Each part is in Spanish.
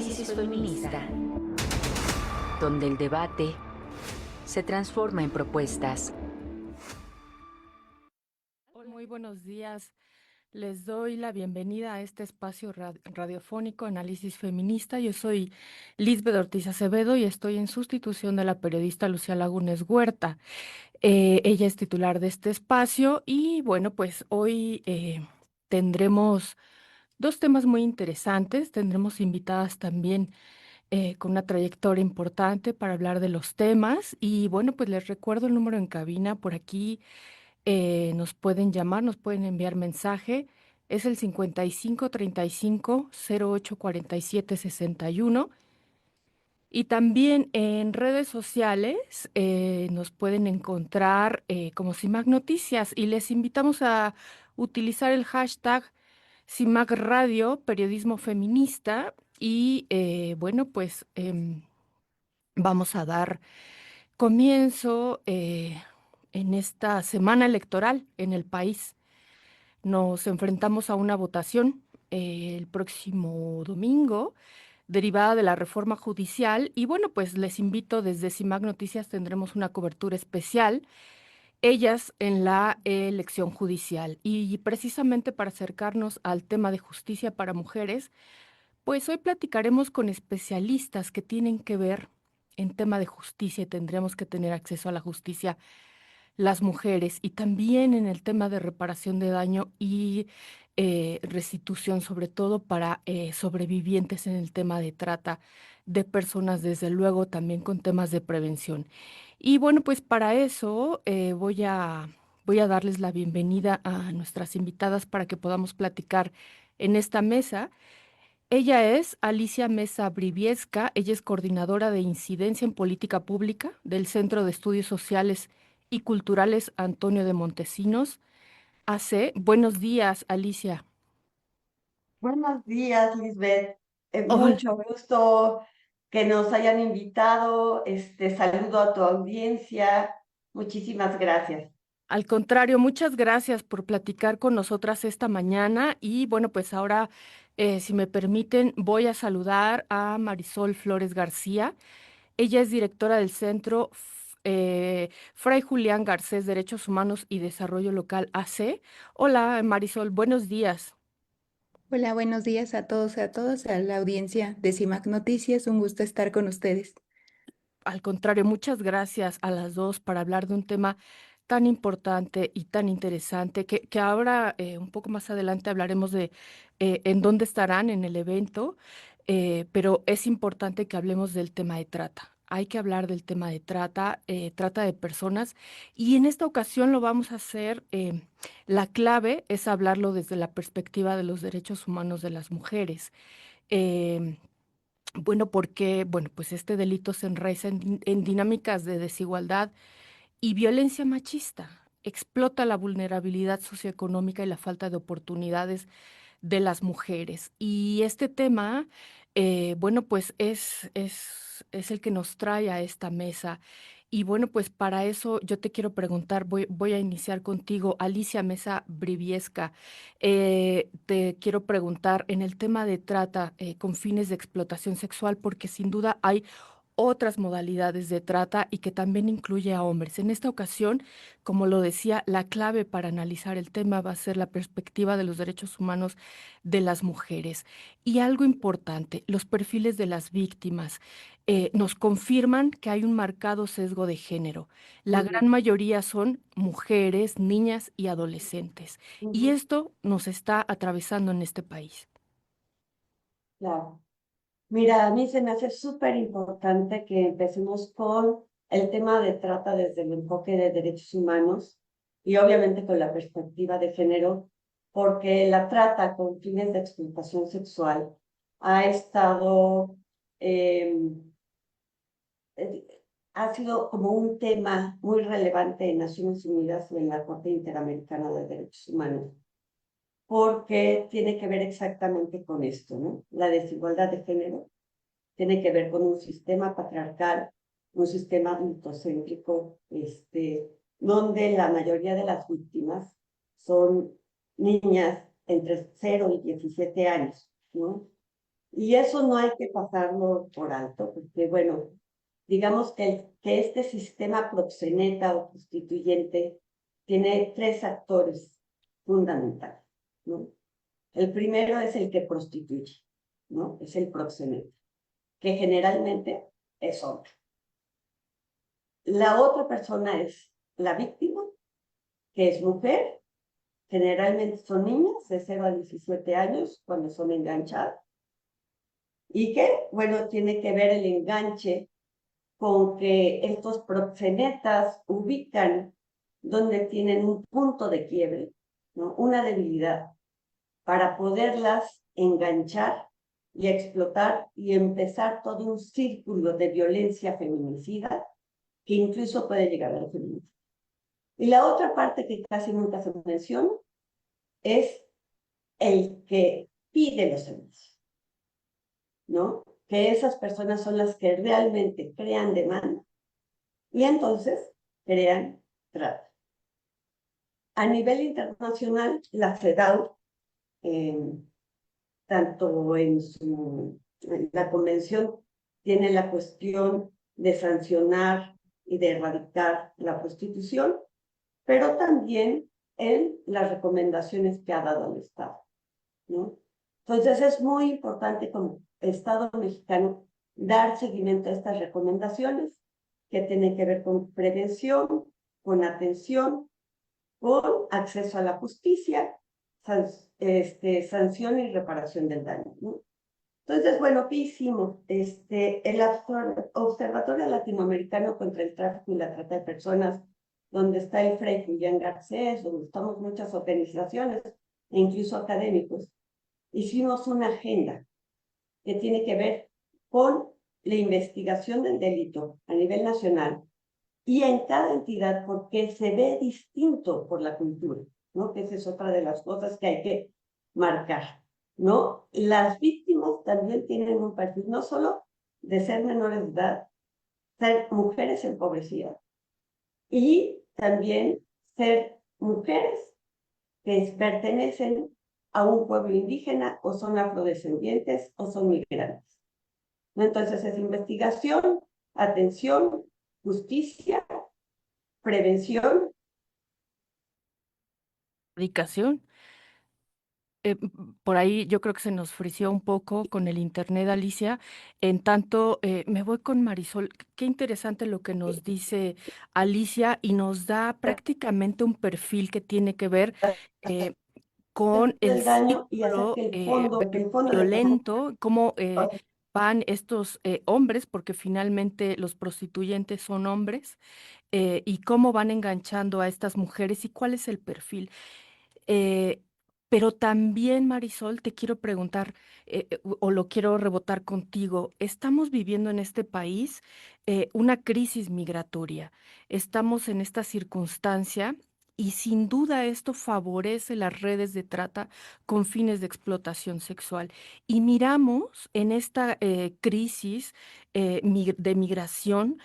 Análisis feminista, donde el debate se transforma en propuestas. Muy buenos días. Les doy la bienvenida a este espacio radiofónico Análisis Feminista. Yo soy Lisbeth Ortiz Acevedo y estoy en sustitución de la periodista Lucía Lagunes Huerta. Ella es titular de este espacio y bueno, pues hoy tendremos dos temas muy interesantes. Tendremos invitadas también con una trayectoria importante para hablar de los temas. Y bueno, pues les recuerdo el número en cabina por aquí. Nos pueden llamar, nos pueden enviar mensaje. Es el 5535-084761. Y también en redes sociales nos pueden encontrar como CIMAC Noticias y les invitamos a utilizar el hashtag CIMAC Radio, periodismo feminista. Y bueno, pues vamos a dar comienzo en esta semana electoral en el país. Nos enfrentamos a una votación el próximo domingo derivada de la reforma judicial y bueno, pues les invito desde CIMAC Noticias tendremos una cobertura especial, ellas en la elección judicial y precisamente para acercarnos al tema de justicia para mujeres, pues hoy platicaremos con especialistas que tienen que ver en tema de justicia y tendremos que tener acceso a la justicia las mujeres y también en el tema de reparación de daño y restitución, sobre todo para sobrevivientes en el tema de trata de personas, desde luego también con temas de prevención. Y bueno, pues para eso voy a darles la bienvenida a nuestras invitadas para que podamos platicar en esta mesa. Ella es Alicia Mesa Briviesca, ella es coordinadora de incidencia en política pública del Centro de Estudios Sociales y Culturales Antonio de Montesinos, AC. Buenos días, Alicia. Buenos días, Lisbeth. Hola. Mucho gusto que nos hayan invitado. Saludo a tu audiencia. Muchísimas gracias. Al contrario, muchas gracias por platicar con nosotras esta mañana y bueno, pues ahora, si me permiten, voy a saludar a Marisol Flores García. Ella es directora del Centro Fray Julián Garcés Derechos Humanos y Desarrollo Local AC. Hola, Marisol, buenos días. Hola, buenos días a todos y a todas, a la audiencia de CIMAC Noticias. Un gusto estar con ustedes. Al contrario, muchas gracias a las dos para hablar de un tema tan importante y tan interesante que ahora, un poco más adelante, hablaremos de en dónde estarán en el evento, pero es importante que hablemos del tema de trata. Hay que hablar del tema de trata, trata de personas, y en esta ocasión lo vamos a hacer. La clave es hablarlo desde la perspectiva de los derechos humanos de las mujeres. Em, bueno, porque, bueno, pues este delito se enraiza en dinámicas de desigualdad y violencia machista. Explota la vulnerabilidad socioeconómica y la falta de oportunidades de las mujeres. Y este tema, bueno, pues es el que nos trae a esta mesa. Y bueno, pues para eso yo te quiero preguntar, voy a iniciar contigo, Alicia Mesa Briviesca. Te quiero preguntar en el tema de trata con fines de explotación sexual, porque sin duda hay otras modalidades de trata y que también incluye a hombres. En esta ocasión, como lo decía, la clave para analizar el tema va a ser la perspectiva de los derechos humanos de las mujeres. Y algo importante, los perfiles de las víctimas nos confirman que hay un marcado sesgo de género. La Ujú, gran mayoría son mujeres, niñas y adolescentes. Y ujú, esto nos está atravesando en este país. claro. Mira, a mí se me hace súper importante que empecemos con el tema de trata desde el enfoque de derechos humanos y obviamente con la perspectiva de género, porque la trata con fines de explotación sexual ha estado eh, eh, ha sido como un tema muy relevante en Naciones Unidas y en la Corte Interamericana de Derechos Humanos, porque tiene que ver exactamente con esto, ¿no? La desigualdad de género tiene que ver con un sistema patriarcal, un sistema adultocéntrico, donde la mayoría de las víctimas son niñas entre 0 y 17 años, ¿no? Y eso no hay que pasarlo por alto, porque bueno, digamos que este sistema proxeneta o prostituyente tiene tres actores fundamentales, ¿no? El primero es el que prostituye, ¿no? Es el proxeneta, que generalmente es hombre. La otra persona es la víctima, que es mujer, generalmente son niñas de 0 a 17 años cuando son enganchadas, y que, bueno, tiene que ver el enganche con que estos proxenetas ubican donde tienen un punto de quiebre, ¿no? Una debilidad, para poderlas enganchar y explotar y empezar todo un círculo de violencia feminicida que incluso puede llegar al feminismo. Y la otra parte que casi nunca se menciona es el que pide los servicios, ¿no? Que esas personas son las que realmente crean demanda y entonces crean trata. A nivel internacional, la CEDAW, tanto en la convención, tiene la cuestión de sancionar y de erradicar la prostitución, pero también en las recomendaciones que ha dado el Estado, ¿no? Entonces es muy importante como Estado mexicano dar seguimiento a estas recomendaciones que tienen que ver con prevención, con atención, con acceso a la justicia, sanción y reparación del daño, ¿no? Entonces, bueno, ¿qué hicimos? El Observatorio Latinoamericano contra el Tráfico y la Trata de Personas, donde está el Fray Julián Garcés, donde estamos muchas organizaciones e incluso académicos, hicimos una agenda que tiene que ver con la investigación del delito a nivel nacional y en cada entidad porque se ve distinto por la cultura, ¿no? Que esa es otra de las cosas que hay que marcar, ¿no? Las víctimas también tienen un perfil, no solo de ser menores de edad, ser mujeres empobrecidas y también ser mujeres que pertenecen a un pueblo indígena o son afrodescendientes o son migrantes. Entonces es investigación, atención, justicia, prevención. Dedicación. Por ahí yo creo que se nos frició un poco con el internet, Alicia. En tanto, me voy con Marisol. Qué interesante lo que nos dice Alicia y nos da prácticamente un perfil que tiene que ver eh, con el Del daño y hacer círculo que el fondo de violento, cómo van estos hombres, porque finalmente los prostituyentes son hombres, y cómo van enganchando a estas mujeres y cuál es el perfil. Eh, pero también, Marisol, te quiero preguntar, o lo quiero rebotar contigo, estamos viviendo en este país una crisis migratoria. Estamos en esta circunstancia y sin duda esto favorece las redes de trata con fines de explotación sexual. Y miramos en esta crisis de migración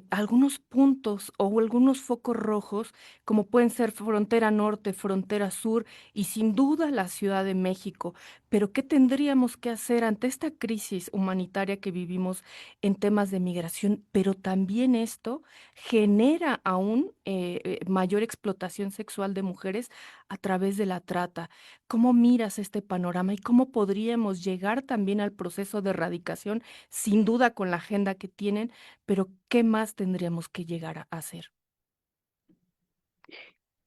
algunos puntos o algunos focos rojos como pueden ser frontera norte, frontera sur y sin duda la Ciudad de México. Pero ¿qué tendríamos que hacer ante esta crisis humanitaria que vivimos en temas de migración? Pero también esto genera aún mayor explotación sexual de mujeres a través de la trata. ¿Cómo miras este panorama y cómo podríamos llegar también al proceso de erradicación, sin duda con la agenda que tienen, pero qué más tendríamos que llegar a hacer?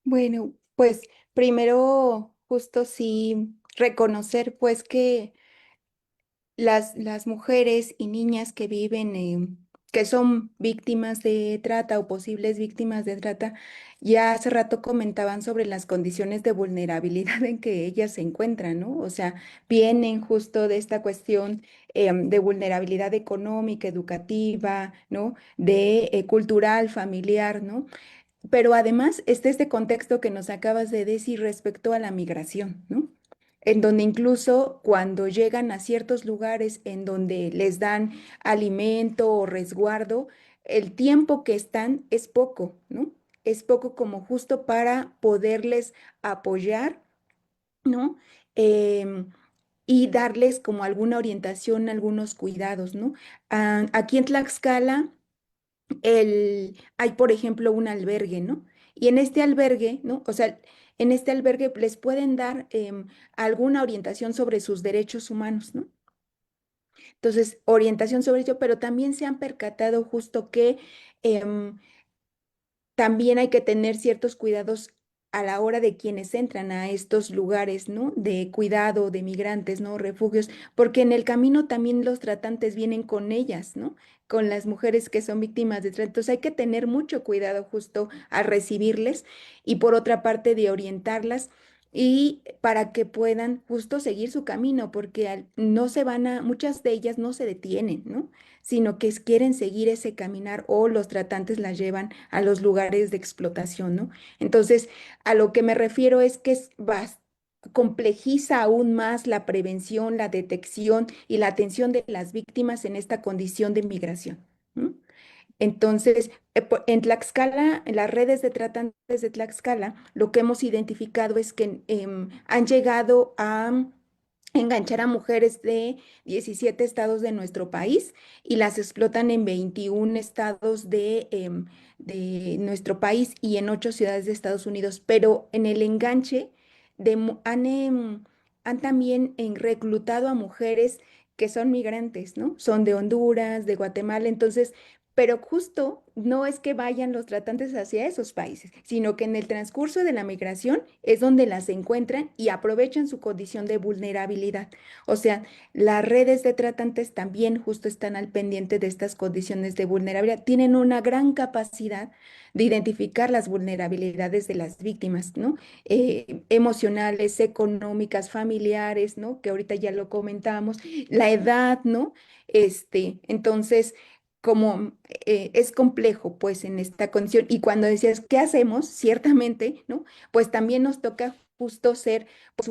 Bueno, pues primero justo sí reconocer pues que las mujeres y niñas que viven, que son víctimas de trata o posibles víctimas de trata, ya hace rato comentaban sobre las condiciones de vulnerabilidad en que ellas se encuentran, ¿no? O sea, vienen justo de esta cuestión de vulnerabilidad económica, educativa, ¿no? De cultural, familiar, ¿no? Pero además está este contexto que nos acabas de decir respecto a la migración, ¿no? En donde incluso cuando llegan a ciertos lugares en donde les dan alimento o resguardo, el tiempo que están es poco, ¿no? Es poco como justo para poderles apoyar, ¿no? Em, y darles como alguna orientación, algunos cuidados, ¿no? Aquí en Tlaxcala hay, por ejemplo, un albergue, ¿no? Y en este albergue, ¿no? O sea, en este albergue les pueden dar alguna orientación sobre sus derechos humanos, ¿no? Entonces, orientación sobre ello, pero también se han percatado justo que em, también hay que tener ciertos cuidados a la hora de quienes entran a estos lugares, ¿no? De cuidado de migrantes, ¿no? Refugios, porque en el camino también los tratantes vienen con ellas, ¿no? Con las mujeres que son víctimas de trata. Entonces hay que tener mucho cuidado justo al recibirles y por otra parte de orientarlas y para que puedan justo seguir su camino, porque no se van a, muchas de ellas no se detienen, ¿no? Sino que quieren seguir ese caminar o los tratantes las llevan a los lugares de explotación, ¿no? Entonces, a lo que me refiero es que complejiza aún más la prevención, la detección y la atención de las víctimas en esta condición de migración. ¿No? Entonces, en Tlaxcala, en las redes de tratantes de Tlaxcala, lo que hemos identificado es que han llegado a enganchar a mujeres de 17 estados de nuestro país y las explotan en 21 estados de nuestro país y en 8 ciudades de Estados Unidos. Pero en el enganche han también reclutado a mujeres que son migrantes, ¿no? Son de Honduras, de Guatemala, entonces pero justo no es que vayan los tratantes hacia esos países, sino que en el transcurso de la migración es donde las encuentran y aprovechan su condición de vulnerabilidad. O sea, las redes de tratantes también justo están al pendiente de estas condiciones de vulnerabilidad. Tienen una gran capacidad de identificar las vulnerabilidades de las víctimas, ¿no? Emocionales, económicas, familiares, ¿no? Que ahorita ya lo comentamos, la edad, ¿no? Entonces como es complejo, pues, en esta condición. Y cuando decías, ¿qué hacemos? Ciertamente, ¿no? Pues también nos toca justo ser, pues,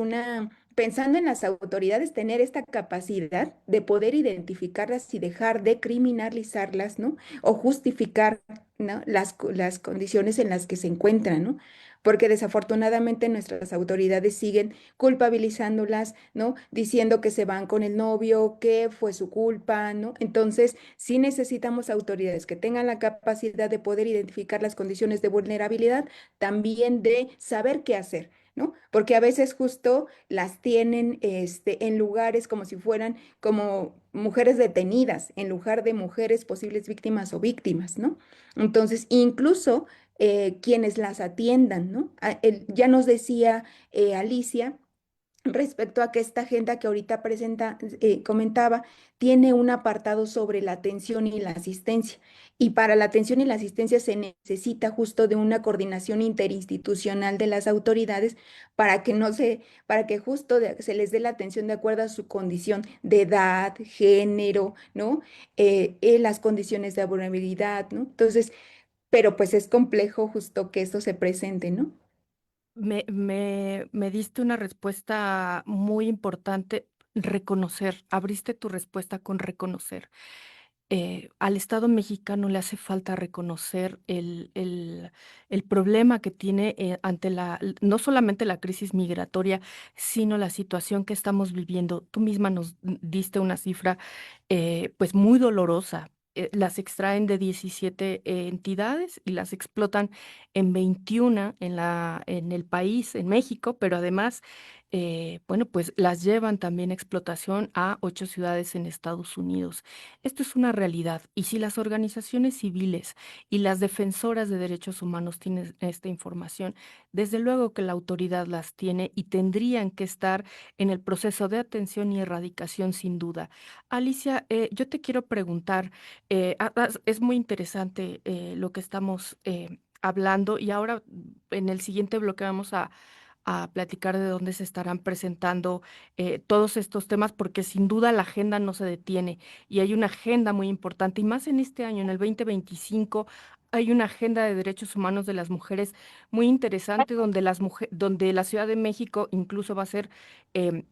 pensando en las autoridades, tener esta capacidad de poder identificarlas y dejar de criminalizarlas, ¿no? O justificar, ¿no? Las condiciones en las que se encuentran, ¿no? Porque desafortunadamente nuestras autoridades siguen culpabilizándolas, ¿no? Diciendo que se van con el novio, que fue su culpa, ¿no? Entonces, sí necesitamos autoridades que tengan la capacidad de poder identificar las condiciones de vulnerabilidad, también de saber qué hacer, ¿no? Porque a veces justo las tienen en lugares como si fueran como mujeres detenidas, en lugar de mujeres posibles víctimas o víctimas, ¿no? Entonces, incluso quienes las atiendan, ¿no? Ya nos decía Alicia respecto a que esta agenda que ahorita comentaba, tiene un apartado sobre la atención y la asistencia. Y para la atención y la asistencia se necesita justo de una coordinación interinstitucional de las autoridades para que no se, para que justo se les dé la atención de acuerdo a su condición de edad, género, ¿no? Las condiciones de vulnerabilidad, ¿no? Entonces, pero pues es complejo justo que esto se presente, ¿no? Me diste una respuesta muy importante, reconocer, abriste tu respuesta con reconocer. Al Estado mexicano le hace falta reconocer el problema que tiene ante no solamente la crisis migratoria, sino la situación que estamos viviendo. Tú misma nos diste una cifra pues muy dolorosa. Las extraen de 17 entidades y las explotan en 21 en el país, en México, pero además, bueno, pues las llevan también a explotación a 8 ciudades en Estados Unidos. Esto es una realidad y si las organizaciones civiles y las defensoras de derechos humanos tienen esta información, desde luego que la autoridad las tiene y tendrían que estar en el proceso de atención y erradicación sin duda. Alicia, yo te quiero preguntar, es muy interesante lo que estamos hablando y ahora en el siguiente bloque vamos a platicar de dónde se estarán presentando todos estos temas, porque sin duda la agenda no se detiene y hay una agenda muy importante, y más en este año, en el 2025, hay una agenda de derechos humanos de las mujeres muy interesante, donde donde la Ciudad de México incluso va a ser em,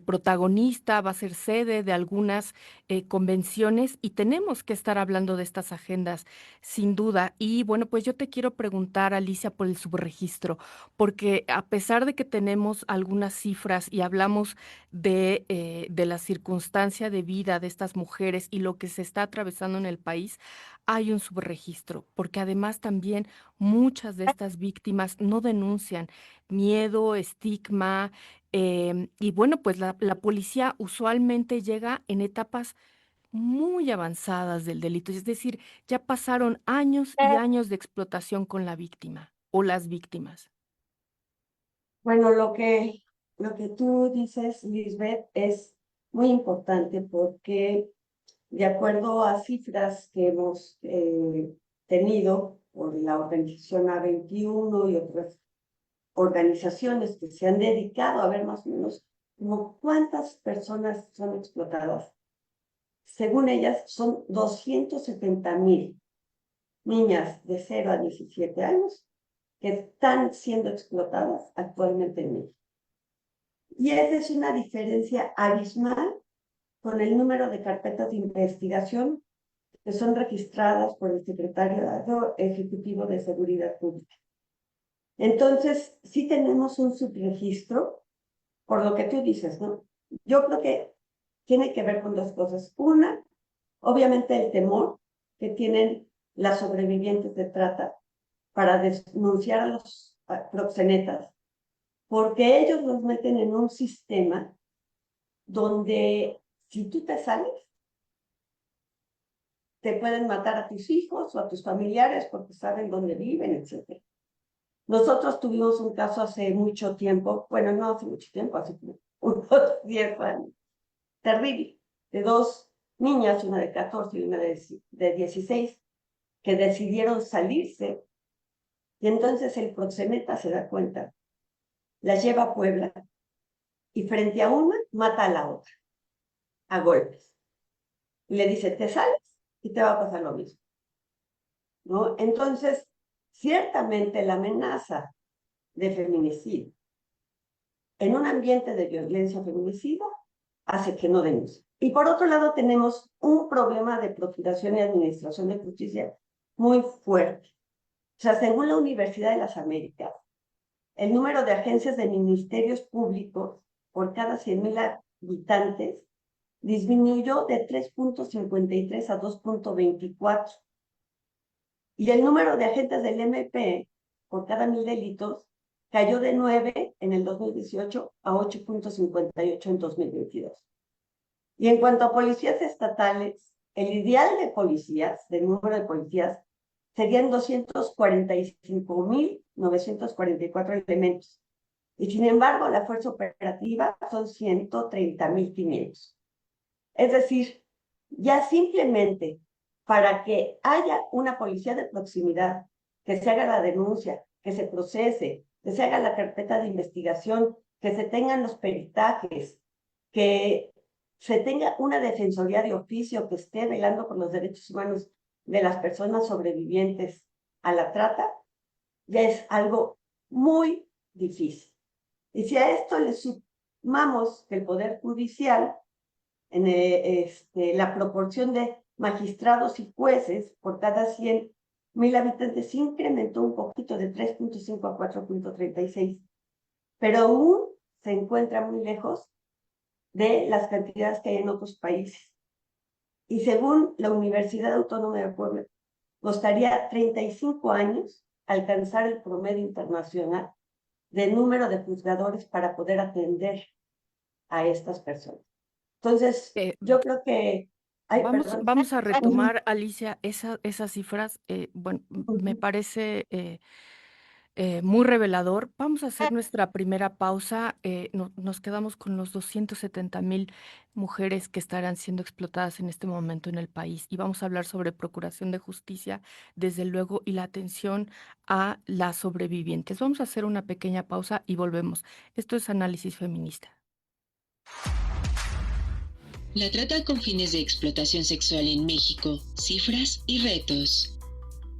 protagonista, va a ser sede de algunas convenciones y tenemos que estar hablando de estas agendas, sin duda. Y bueno, pues yo te quiero preguntar, Alicia, por el subregistro, porque a pesar de que tenemos algunas cifras y hablamos de la circunstancia de vida de estas mujeres y lo que se está atravesando en el país, hay un subregistro, porque además también muchas de estas víctimas no denuncian miedo, estigma. Y bueno, pues la policía usualmente llega en etapas muy avanzadas del delito, es decir, ya pasaron años y años de explotación con la víctima o las víctimas. Bueno, lo que tú dices, Lisbeth, es muy importante porque de acuerdo a cifras que hemos tenido por la organización A21 y otras organizaciones que se han dedicado a ver más o menos como cuántas personas son explotadas. Según ellas, son 270,000 niñas de 0 a 17 años que están siendo explotadas actualmente en México. Y esa es una diferencia abismal con el número de carpetas de investigación que son registradas por el Secretariado Ejecutivo de Seguridad Pública. Entonces, sí tenemos un subregistro, por lo que tú dices, ¿no? Yo creo que tiene que ver con dos cosas. Una, obviamente el temor que tienen las sobrevivientes de trata para denunciar a los proxenetas, porque ellos los meten en un sistema donde si tú te sales, te pueden matar a tus hijos o a tus familiares porque saben dónde viven, etc. Nosotros tuvimos un caso hace mucho tiempo, bueno, no hace mucho tiempo, hace unos 10 años, terrible, de dos niñas, una de 14 y una de 16, que decidieron salirse, y entonces el proxeneta se da cuenta, las lleva a Puebla, y frente a una mata a la otra, a golpes. Y le dice, te sales y te va a pasar lo mismo, ¿no? Entonces, ciertamente la amenaza de feminicidio en un ambiente de violencia feminicida hace que no denuncie. Y por otro lado tenemos un problema de procuración y administración de justicia muy fuerte. O sea, según la Universidad de las Américas, el número de agencias de ministerios públicos por cada 100,000 habitantes disminuyó de 3.53 a 2.24. Y el número de agentes del MP por cada 1,000 delitos cayó de 9 en el 2018 a 8.58 en 2022. Y en cuanto a policías estatales, el ideal de policías, del número de policías, serían 245,944 elementos. Y sin embargo, la fuerza operativa son 130,500. Es decir, ya simplemente para que haya una policía de proximidad, que se haga la denuncia, que se procese, que se haga la carpeta de investigación, que se tengan los peritajes, que se tenga una defensoría de oficio que esté velando por los derechos humanos de las personas sobrevivientes a la trata, ya es algo muy difícil. Y si a esto le sumamos que el Poder Judicial, en la proporción de magistrados y jueces por cada 100,000 habitantes incrementó un poquito de 3.5 a 4.36, pero aún se encuentra muy lejos de las cantidades que hay en otros países. Y según la Universidad Autónoma de Puebla, costaría 35 años alcanzar el promedio internacional de número de juzgadores para poder atender a estas personas. Entonces, Eh, yo creo que... Ay, perdón. vamos a retomar, Alicia, esas cifras. Bueno, me parece muy revelador. Vamos a hacer nuestra primera pausa. Nos quedamos con los 270,000 mujeres que estarán siendo explotadas en este momento en el país y vamos a hablar sobre procuración de justicia, desde luego, y la atención a las sobrevivientes. Vamos a hacer una pequeña pausa y volvemos. Esto es Análisis Feminista. La trata con fines de explotación sexual en México, cifras y retos.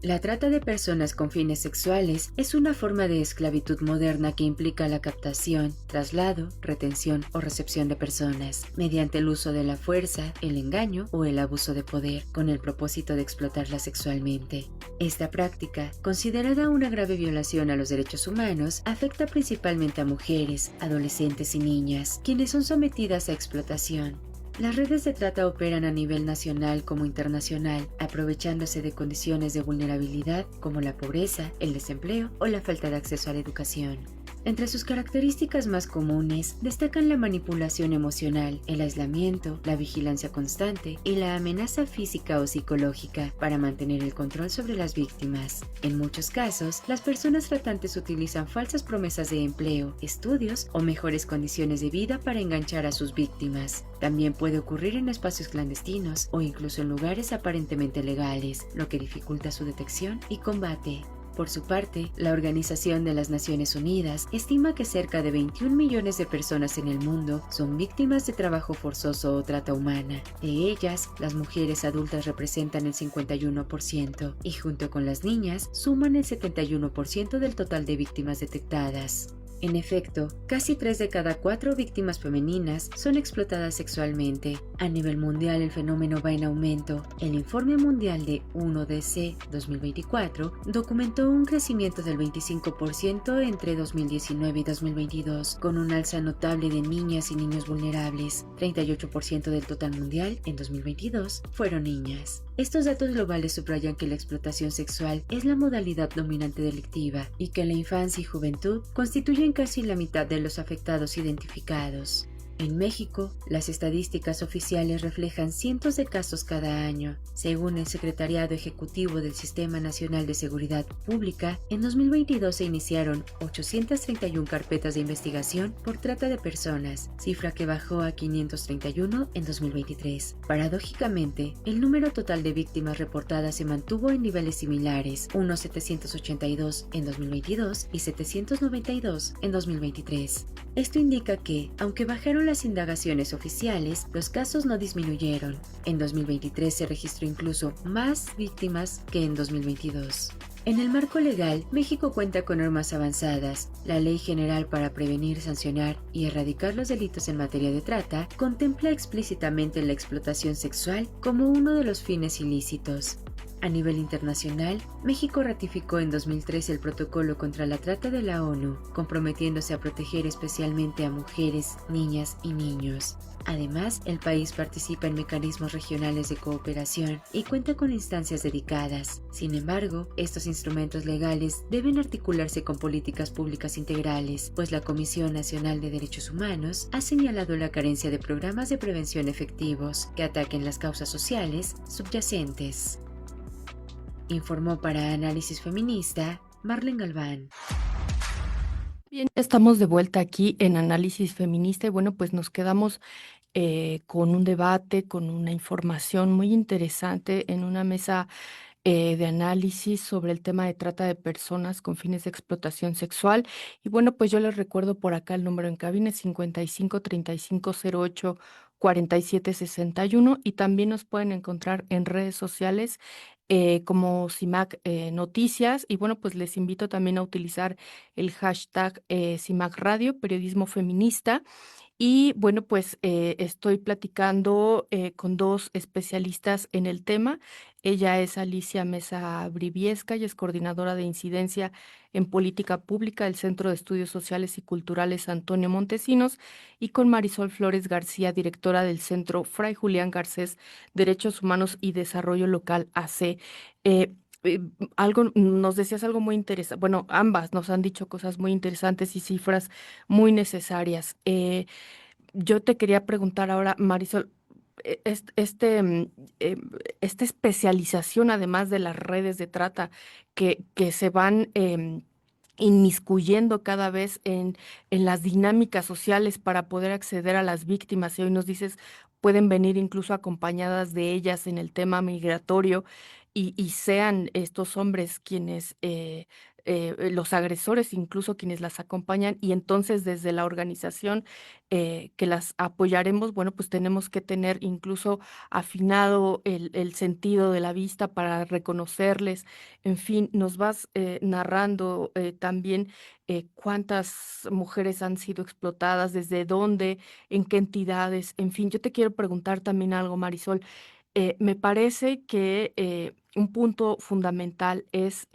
La trata de personas con fines sexuales es una forma de esclavitud moderna que implica la captación, traslado, retención o recepción de personas, mediante el uso de la fuerza, el engaño o el abuso de poder, con el propósito de explotarlas sexualmente. Esta práctica, considerada una grave violación a los derechos humanos, afecta principalmente a mujeres, adolescentes y niñas, quienes son sometidas a explotación. Las redes de trata operan a nivel nacional como internacional, aprovechándose de condiciones de vulnerabilidad como la pobreza, el desempleo o la falta de acceso a la educación. Entre sus características más comunes destacan la manipulación emocional, el aislamiento, la vigilancia constante y la amenaza física o psicológica para mantener el control sobre las víctimas. En muchos casos, las personas tratantes utilizan falsas promesas de empleo, estudios o mejores condiciones de vida para enganchar a sus víctimas. También puede ocurrir en espacios clandestinos o incluso en lugares aparentemente legales, lo que dificulta su detección y combate. Por su parte, la Organización de las Naciones Unidas estima que cerca de 21 millones de personas en el mundo son víctimas de trabajo forzoso o trata humana. De ellas, las mujeres adultas representan el 51% y junto con las niñas suman el 71% del total de víctimas detectadas. En efecto, casi 3 de cada 4 víctimas femeninas son explotadas sexualmente. A nivel mundial el fenómeno va en aumento. El Informe Mundial de UNODC 2024 documentó un crecimiento del 25% entre 2019 y 2022, con un alza notable de niñas y niños vulnerables. 38% del total mundial en 2022 fueron niñas. Estos datos globales subrayan que la explotación sexual es la modalidad dominante delictiva y que la infancia y juventud constituyen casi la mitad de los afectados identificados. En México, las estadísticas oficiales reflejan cientos de casos cada año. Según el Secretariado Ejecutivo del Sistema Nacional de Seguridad Pública, en 2022 se iniciaron 831 carpetas de investigación por trata de personas, cifra que bajó a 531 en 2023. Paradójicamente, el número total de víctimas reportadas se mantuvo en niveles similares, unos 782 en 2022 y 792 en 2023. Esto indica que, aunque bajaron las indagaciones oficiales, los casos no disminuyeron. En 2023 se registró incluso más víctimas que en 2022. En el marco legal, México cuenta con normas avanzadas. La Ley General para Prevenir, Sancionar y Erradicar los Delitos en Materia de Trata contempla explícitamente la explotación sexual como uno de los fines ilícitos. A nivel internacional, México ratificó en 2013 el Protocolo contra la Trata de la ONU, comprometiéndose a proteger especialmente a mujeres, niñas y niños. Además, el país participa en mecanismos regionales de cooperación y cuenta con instancias dedicadas. Sin embargo, estos instrumentos legales deben articularse con políticas públicas integrales, pues la Comisión Nacional de Derechos Humanos ha señalado la carencia de programas de prevención efectivos que ataquen las causas sociales subyacentes. Informó para Análisis Feminista Marlene Galván. Bien, estamos de vuelta aquí en Análisis Feminista y bueno, pues nos quedamos con un debate, con una información muy interesante en una mesa de análisis sobre el tema de trata de personas con fines de explotación sexual. Y bueno, pues yo les recuerdo por acá el número en cabina es 55 35 08 47 61 y también nos pueden encontrar en redes sociales como CIMAC Noticias. Y bueno, pues les invito también a utilizar el hashtag CIMAC Radio, periodismo feminista. Y bueno, pues estoy platicando con dos especialistas en el tema. Ella es Alicia Mesa Briviesca y es coordinadora de incidencia en política pública del Centro de Estudios Sociales y Culturales Antonio Montesinos y con Marisol Flores García, directora del Centro Fray Julián Garcés, Derechos Humanos y Desarrollo Local AC. Eh, eh, nos decías algo muy interesante. Bueno, ambas nos han dicho cosas muy interesantes y cifras muy necesarias. Yo te quería preguntar ahora, Marisol, e- est- este, mm, eh, esta especialización, además de las redes de trata que se van inmiscuyendo cada vez en las dinámicas sociales para poder acceder a las víctimas, y hoy nos dices, pueden venir incluso acompañadas de ellas en el tema migratorio y sean estos hombres quienes los agresores, incluso quienes las acompañan, y entonces desde la organización que las apoyaremos, bueno, pues tenemos que tener incluso afinado el sentido de la vista para reconocerles. En fin, nos vas narrando también cuántas mujeres han sido explotadas, desde dónde, en qué entidades. En fin, yo te quiero preguntar también algo, Marisol. Me parece que un punto fundamental es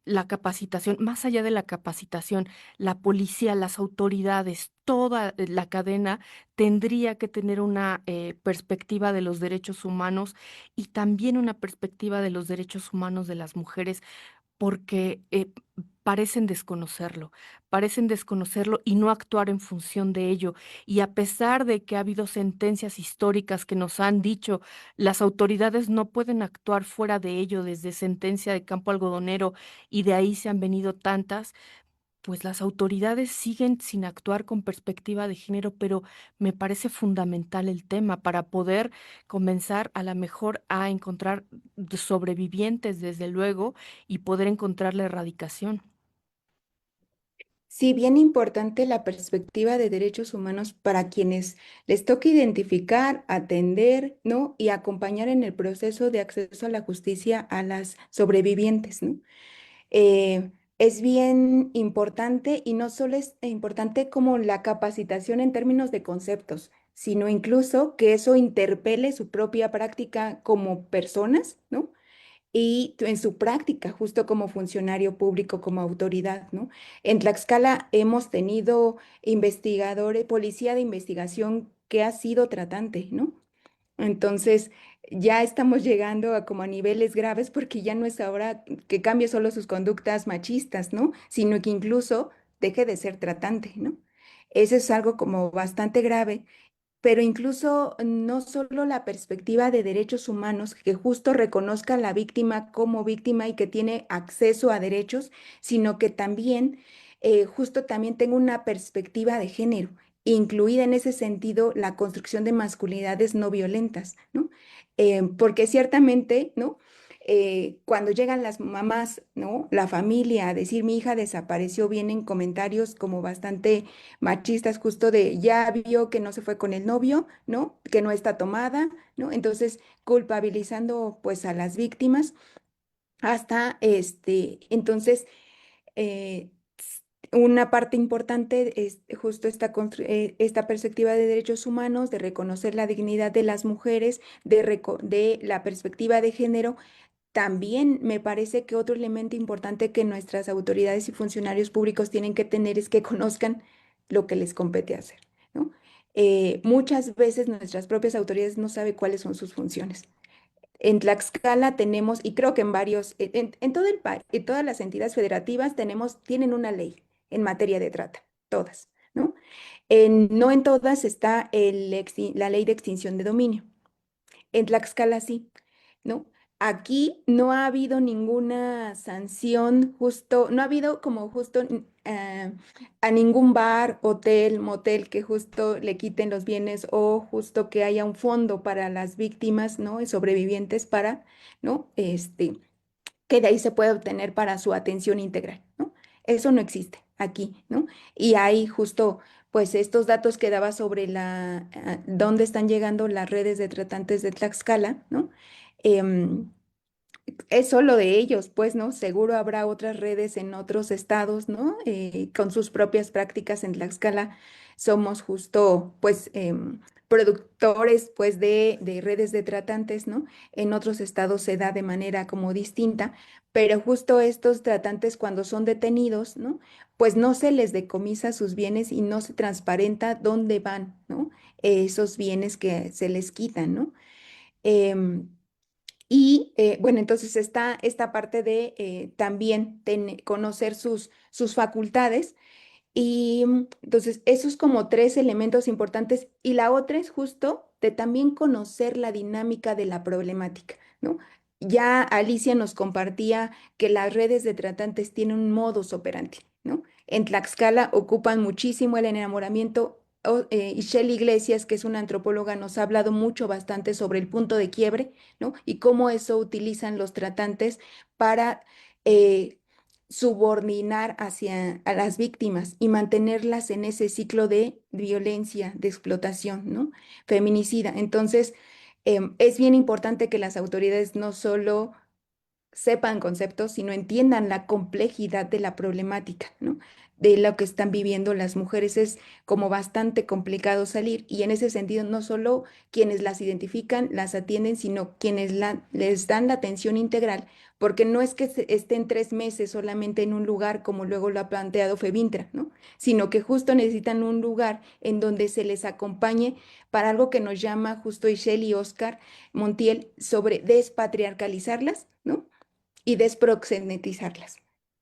la capacitación. Más allá de la capacitación, la policía, las autoridades, toda la cadena tendría que tener una perspectiva de los derechos humanos y también una perspectiva de los derechos humanos de las mujeres, porque parecen desconocerlo y no actuar en función de ello. Y a pesar de que ha habido sentencias históricas que nos han dicho, las autoridades no pueden actuar fuera de ello, desde sentencia de Campo Algodonero, y de ahí se han venido tantas, pues las autoridades siguen sin actuar con perspectiva de género, pero me parece fundamental el tema para poder comenzar a la mejor a encontrar sobrevivientes, desde luego, y poder encontrar la erradicación. Sí, bien importante la perspectiva de derechos humanos para quienes les toca identificar, atender, ¿no? Y acompañar en el proceso de acceso a la justicia a las sobrevivientes, ¿no? Es bien importante y no solo es importante como la capacitación en términos de conceptos, sino incluso que eso interpele su propia práctica como personas, ¿no? Y en su práctica, justo como funcionario público, como autoridad, ¿no? En Tlaxcala hemos tenido investigadores, policía de investigación que ha sido tratante, ¿no? Entonces, ya estamos llegando a como a niveles graves porque ya no es ahora que cambie solo sus conductas machistas, ¿no? Sino que incluso deje de ser tratante, ¿no? Eso es algo como bastante grave, pero incluso no solo la perspectiva de derechos humanos, que justo reconozca a la víctima como víctima y que tiene acceso a derechos, sino que también, justo también tenga una perspectiva de género, incluida en ese sentido la construcción de masculinidades no violentas, ¿no? Porque ciertamente, ¿no? Cuando llegan las mamás, ¿no? La familia a decir mi hija desapareció, vienen comentarios como bastante machistas, justo de ya vio que no se fue con el novio, ¿no? Que no está tomada, ¿no? Entonces, culpabilizando pues a las víctimas hasta entonces, eh, una parte importante es justo esta perspectiva de derechos humanos, de reconocer la dignidad de las mujeres, de la perspectiva de género. También me parece que otro elemento importante que nuestras autoridades y funcionarios públicos tienen que tener es que conozcan lo que les compete hacer, ¿no? Muchas veces nuestras propias autoridades no saben cuáles son sus funciones. En Tlaxcala tenemos, y creo que en varios, en todo el país, en todas las entidades federativas tienen una ley en materia de trata, todas, ¿no? No en todas está la ley de extinción de dominio. En Tlaxcala sí, ¿no? Aquí no ha habido ninguna sanción justo, no ha habido como justo a ningún bar, hotel, motel que justo le quiten los bienes o justo que haya un fondo para las víctimas, ¿no? Y sobrevivientes para, ¿no? Que de ahí se puede obtener para su atención integral, ¿no? Eso no existe aquí, ¿no? Y hay justo, pues, estos datos que daba sobre dónde están llegando las redes de tratantes de Tlaxcala, ¿no? Em, es solo de ellos, pues, ¿no? Seguro habrá otras redes en otros estados, ¿no? Con sus propias prácticas en Tlaxcala. Somos justo, pues, productores, pues, de redes de tratantes, ¿no? En otros estados se da de manera como distinta, pero justo estos tratantes cuando son detenidos, ¿no? Pues no se les decomisa sus bienes y no se transparenta dónde van, ¿no? Esos bienes que se les quitan, ¿no? Em, bueno, entonces está esta parte de también conocer sus facultades. Y entonces, esos como tres elementos importantes. Y la otra es justo de también conocer la dinámica de la problemática, ¿no? Ya Alicia nos compartía que las redes de tratantes tienen un modus operandi, ¿no? En Tlaxcala ocupan muchísimo el enamoramiento. Y Shelley Iglesias, que es una antropóloga, nos ha hablado mucho, bastante sobre el punto de quiebre, ¿no? Y cómo eso utilizan los tratantes para eh, subordinar hacia a las víctimas y mantenerlas en ese ciclo de violencia, de explotación, ¿no? Feminicida. Entonces, es bien importante que las autoridades no solo sepan conceptos, sino entiendan la complejidad de la problemática, ¿no? De lo que están viviendo las mujeres. Es como bastante complicado salir y en ese sentido no solo quienes las identifican, las atienden, sino quienes les dan la atención integral, porque no es que estén 3 meses solamente en un lugar como luego lo ha planteado Febintra, ¿no? Sino que justo necesitan un lugar en donde se les acompañe para algo que nos llama justo Ishel y Oscar Montiel sobre despatriarcalizarlas, ¿no? Y desproxenetizarlas,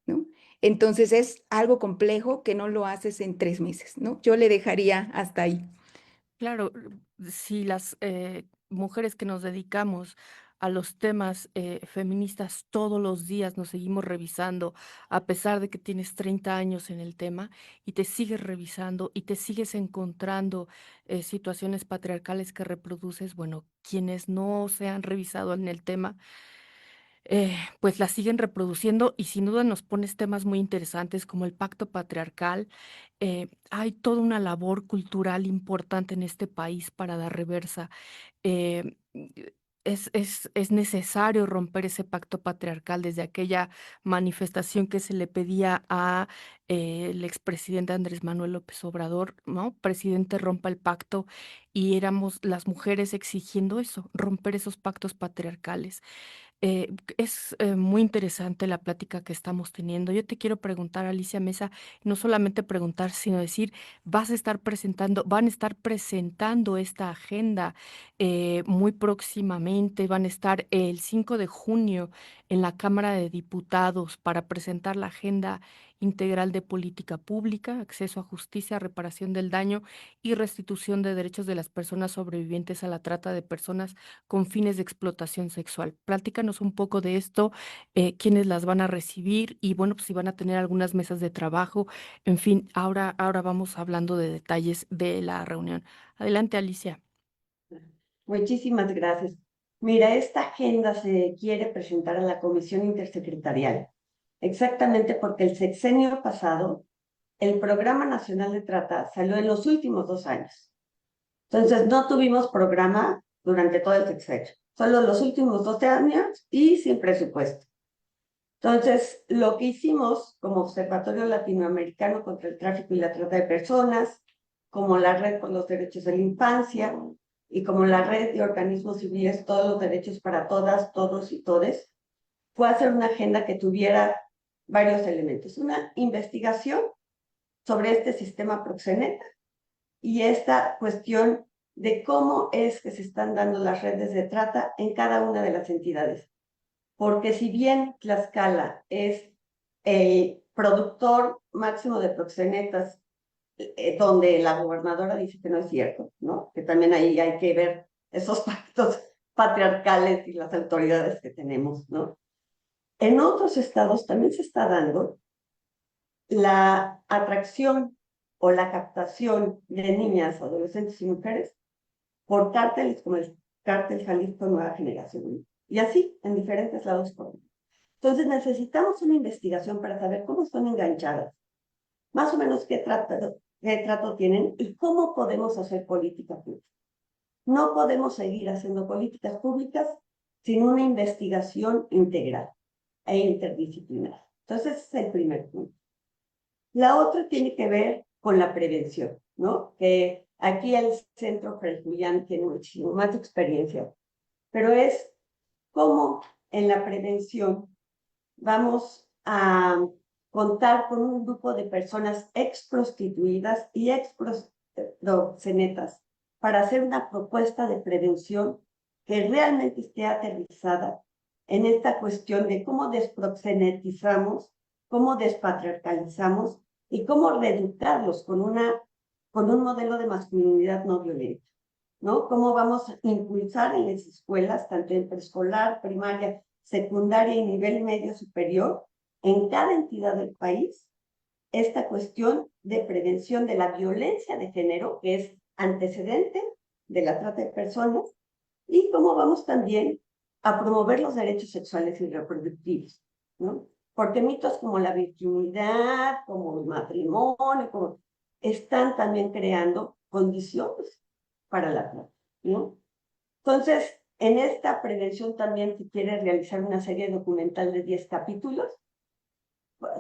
¿no? Entonces es algo complejo que no lo haces en 3 meses, ¿no? Yo le dejaría hasta ahí. Claro, si las mujeres que nos dedicamos a los temas feministas todos los días nos seguimos revisando, a pesar de que tienes 30 años en el tema, y te sigues revisando y te sigues encontrando situaciones patriarcales que reproduces, bueno, quienes no se han revisado en el tema, pues las siguen reproduciendo y sin duda nos pones temas muy interesantes como el pacto patriarcal. Hay toda una labor cultural importante en este país para dar reversa. eh, es necesario romper ese pacto patriarcal desde aquella manifestación que se le pedía a el expresidente Andrés Manuel López Obrador, ¿no? Presidente, rompa el pacto, y éramos las mujeres exigiendo eso, romper esos pactos patriarcales. Es muy interesante la plática que estamos teniendo. Yo te quiero preguntar, Alicia Mesa, no solamente preguntar, sino decir, van a estar presentando esta agenda muy próximamente, van a estar el 5 de junio en la Cámara de Diputados para presentar la agenda integral de política pública, acceso a justicia, reparación del daño y restitución de derechos de las personas sobrevivientes a la trata de personas con fines de explotación sexual. Platícanos un poco de esto, quiénes las van a recibir y bueno, pues si van a tener algunas mesas de trabajo. En fin, ahora vamos hablando de detalles de la reunión. Adelante, Alicia. Muchísimas gracias. Mira, esta agenda se quiere presentar a la Comisión Intersecretarial, exactamente porque el sexenio pasado, el Programa Nacional de Trata salió en los últimos 2 años. Entonces, no tuvimos programa durante todo el sexenio, solo los últimos 2 años y sin presupuesto. Entonces, lo que hicimos como Observatorio Latinoamericano contra el Tráfico y la Trata de Personas, como la Red por los Derechos de la Infancia y como la Red de Organismos Civiles Todos los Derechos para Todas, Todos y Todes, fue hacer una agenda que tuviera varios elementos. Una investigación sobre este sistema proxeneta y esta cuestión de cómo es que se están dando las redes de trata en cada una de las entidades. Porque si bien Tlaxcala es el productor máximo de proxenetas, donde la gobernadora dice que no es cierto, ¿no? Que también ahí hay que ver esos pactos patriarcales y las autoridades que tenemos, ¿no? En otros estados también se está dando la atracción o la captación de niñas, adolescentes y mujeres por cárteles como el cártel Jalisco Nueva Generación, y así en diferentes lados por mundo. Entonces necesitamos una investigación para saber cómo están enganchadas, más o menos qué trato tienen y cómo podemos hacer política pública. No podemos seguir haciendo políticas públicas sin una investigación integral e interdisciplinar. Entonces, ese es el primer punto. La otra tiene que ver con la prevención, ¿no? Que aquí el Centro Fray Julián tiene muchísimo más experiencia, pero es cómo en la prevención vamos a contar con un grupo de personas exprostituidas y exproxenetas para hacer una propuesta de prevención que realmente esté aterrizada en esta cuestión de cómo desproxenetizamos, cómo despatriarcalizamos y cómo reeducarlos con un modelo de masculinidad no violenta, ¿no? Cómo vamos a impulsar en las escuelas, tanto en preescolar, primaria, secundaria y nivel medio superior, en cada entidad del país, esta cuestión de prevención de la violencia de género, que es antecedente de la trata de personas, y cómo vamos también a promover los derechos sexuales y reproductivos, ¿no? porque mitos como la virginidad, como el matrimonio, están también creando condiciones para la trata, ¿no? Entonces, en esta prevención también se quiere realizar una serie documental de 10 capítulos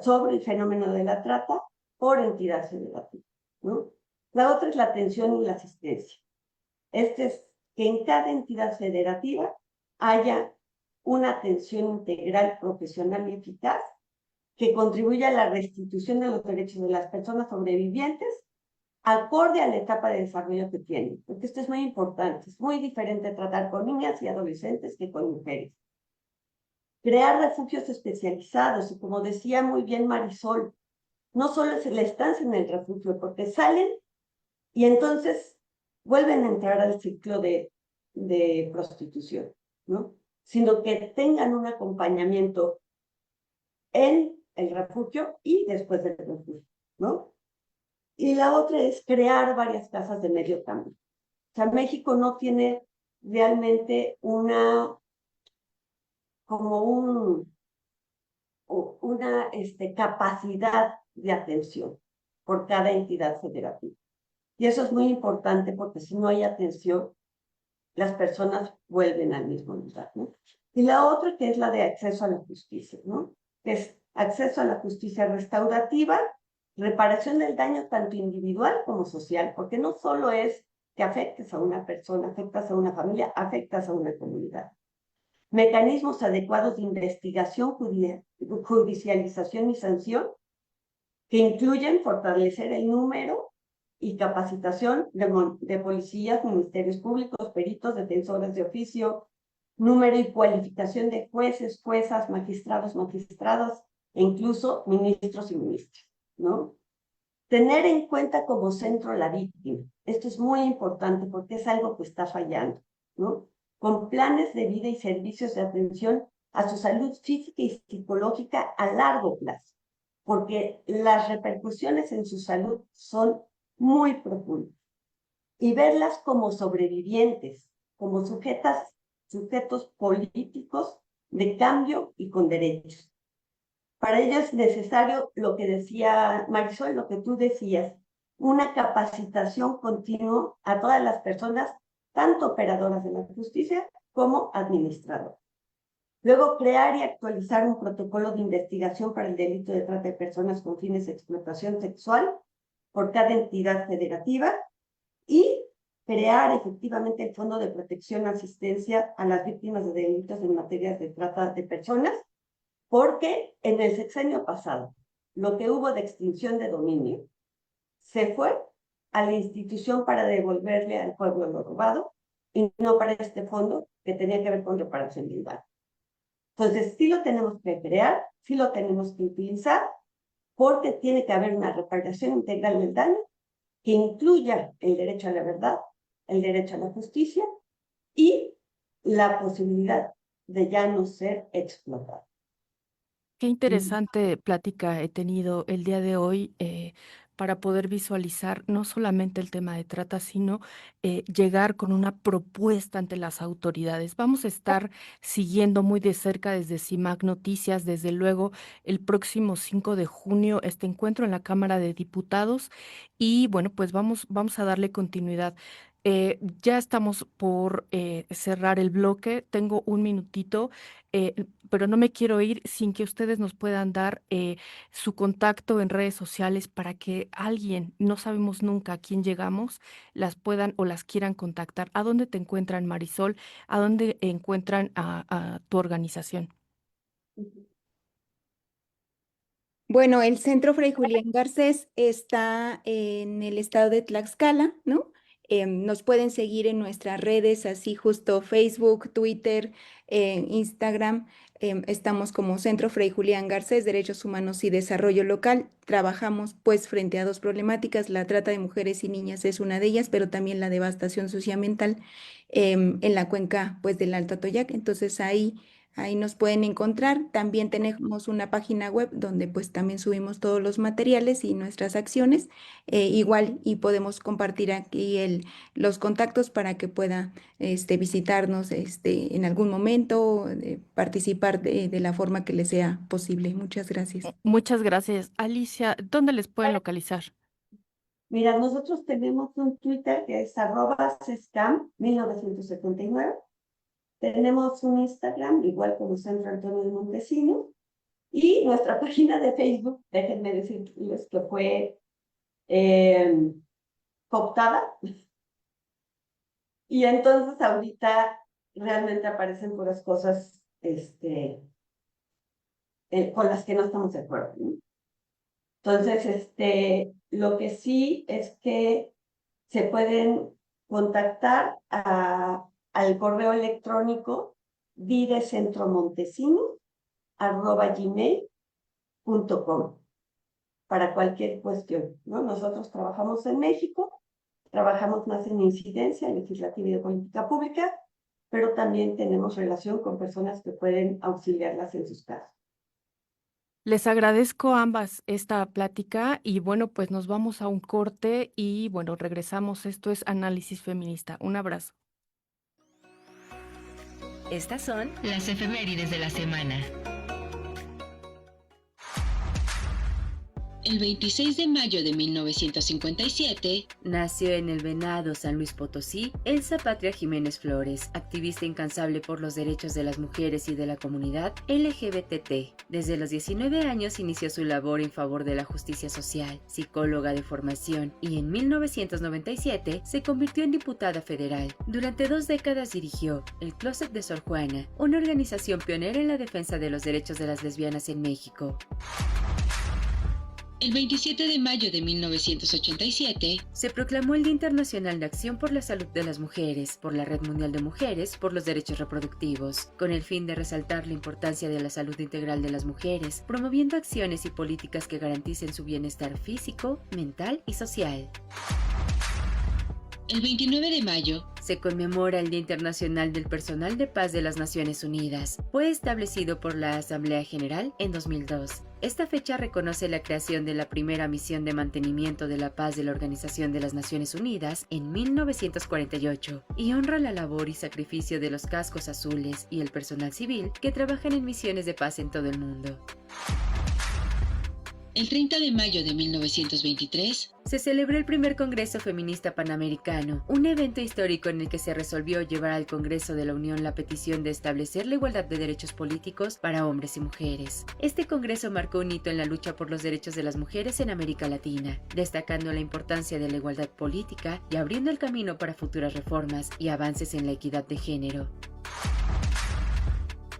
sobre el fenómeno de la trata por entidad federativa, ¿no? La otra es la atención y la asistencia. Este es que en cada entidad federativa haya una atención integral, profesional y eficaz que contribuya a la restitución de los derechos de las personas sobrevivientes acorde a la etapa de desarrollo que tienen, porque esto es muy importante, es muy diferente tratar con niñas y adolescentes que con mujeres. Crear refugios especializados, y como decía muy bien Marisol, no solo es la estancia en el refugio, porque salen y entonces vuelven a entrar al ciclo de prostitución, ¿no? Sino que tengan un acompañamiento en el refugio y después del refugio, ¿no? Y la otra es crear varias casas de medio cambio. O sea, México no tiene realmente una capacidad de atención por cada entidad federativa. Y eso es muy importante porque si no hay atención, las personas vuelven al mismo lugar, ¿no? Y la otra que es la de acceso a la justicia, ¿no? Que es acceso a la justicia restaurativa, reparación del daño tanto individual como social, porque no solo es que afectes a una persona, afectas a una familia, afectas a una comunidad. Mecanismos adecuados de investigación, judicialización y sanción, que incluyen fortalecer el número y capacitación de policías, ministerios públicos, peritos, defensores de oficio, número y cualificación de jueces, juezas, magistradas e incluso ministros y ministras, ¿no? Tener en cuenta como centro la víctima. Esto es muy importante porque es algo que está fallando, ¿no? Con planes de vida y servicios de atención a su salud física y psicológica a largo plazo, porque las repercusiones en su salud son muy profundas. Y verlas como sobrevivientes, como sujetos políticos de cambio y con derechos. Para ello es necesario lo que decía Marisol, lo que tú decías, una capacitación continua a todas las personas, tanto operadoras de la justicia como administradoras. Luego, crear y actualizar un protocolo de investigación para el delito de trata de personas con fines de explotación sexual por cada entidad federativa y crear efectivamente el Fondo de Protección y Asistencia a las víctimas de delitos en materia de trata de personas, porque en el sexenio pasado, lo que hubo de extinción de dominio se fue a la institución para devolverle al pueblo lo robado y no para este fondo que tenía que ver con reparación del daño. Entonces, sí lo tenemos que crear, sí lo tenemos que utilizar, porque tiene que haber una reparación integral del daño que incluya el derecho a la verdad, el derecho a la justicia y la posibilidad de ya no ser explotado. Qué interesante plática he tenido el día de hoy para poder visualizar no solamente el tema de trata, sino llegar con una propuesta ante las autoridades. Vamos a estar siguiendo muy de cerca desde CIMAC Noticias, desde luego el próximo 5 de junio, este encuentro en la Cámara de Diputados y bueno, pues vamos a darle continuidad. Ya estamos por cerrar el bloque. Tengo un minutito. Pero no me quiero ir sin que ustedes nos puedan dar su contacto en redes sociales para que alguien, no sabemos nunca a quién llegamos, las puedan o las quieran contactar. ¿A dónde te encuentran, Marisol? ¿A dónde encuentran a tu organización? Bueno, el Centro Fray Julián Garcés está en el estado de Tlaxcala, ¿no? Nos pueden seguir en nuestras redes, así justo Facebook, Twitter, Instagram. Estamos como Centro Fray Julián Garcés, Derechos Humanos y Desarrollo Local. Trabajamos pues frente a dos problemáticas. La trata de mujeres y niñas es una de ellas, pero también la devastación socioambiental en la cuenca pues del Alto Atoyac. Entonces ahí Ahí nos pueden encontrar. También tenemos una página web donde pues también subimos todos los materiales y nuestras acciones. Igual y podemos compartir aquí los contactos para que pueda visitarnos en algún momento, participar de la forma que le sea posible. Muchas gracias. Muchas gracias. Alicia, ¿dónde les pueden localizar? Mira, nosotros tenemos un Twitter que es @scam1979. Tenemos un Instagram, igual como Centro Antonio de Montesinos, y nuestra página de Facebook, déjenme decirles que fue cooptada, y entonces ahorita realmente aparecen puras cosas con las que no estamos de acuerdo, ¿no? Entonces, lo que sí es que se pueden contactar al correo electrónico videcentromontesinos@gmail.com para cualquier cuestión, ¿no? Nosotros trabajamos en México, trabajamos más en incidencia legislativa y de política pública, pero también tenemos relación con personas que pueden auxiliarlas en sus casos. Les agradezco a ambas esta plática y bueno, pues nos vamos a un corte y bueno, regresamos. Esto es Análisis Feminista. Un abrazo. Estas son las efemérides de la semana. El 26 de mayo de 1957 nació en El Venado, San Luis Potosí, Elsa Patria Jiménez Flores, activista incansable por los derechos de las mujeres y de la comunidad LGBT. Desde los 19 años inició su labor en favor de la justicia social, psicóloga de formación, y en 1997 se convirtió en diputada federal. Durante 2 décadas dirigió el Closet de Sor Juana, una organización pionera en la defensa de los derechos de las lesbianas en México. El 27 de mayo de 1987 se proclamó el Día Internacional de Acción por la Salud de las Mujeres por la Red Mundial de Mujeres por los Derechos Reproductivos, con el fin de resaltar la importancia de la salud integral de las mujeres, promoviendo acciones y políticas que garanticen su bienestar físico, mental y social. El 29 de mayo se conmemora el Día Internacional del Personal de Paz de las Naciones Unidas. Fue establecido por la Asamblea General en 2002. Esta fecha reconoce la creación de la primera misión de mantenimiento de la paz de la Organización de las Naciones Unidas en 1948 y honra la labor y sacrificio de los cascos azules y el personal civil que trabajan en misiones de paz en todo el mundo. El 30 de mayo de 1923 se celebró el primer Congreso Feminista Panamericano, un evento histórico en el que se resolvió llevar al Congreso de la Unión la petición de establecer la igualdad de derechos políticos para hombres y mujeres. Este congreso marcó un hito en la lucha por los derechos de las mujeres en América Latina, destacando la importancia de la igualdad política y abriendo el camino para futuras reformas y avances en la equidad de género.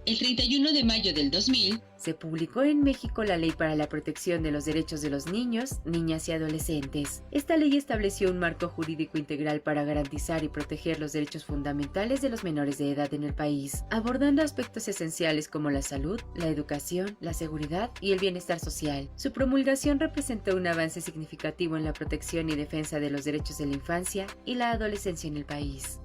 El 31 de mayo del 2000 se publicó en México la Ley para la Protección de los Derechos de los Niños, Niñas y Adolescentes. Esta ley estableció un marco jurídico integral para garantizar y proteger los derechos fundamentales de los menores de edad en el país, abordando aspectos esenciales como la salud, la educación, la seguridad y el bienestar social. Su promulgación representó un avance significativo en la protección y defensa de los derechos de la infancia y la adolescencia en el país.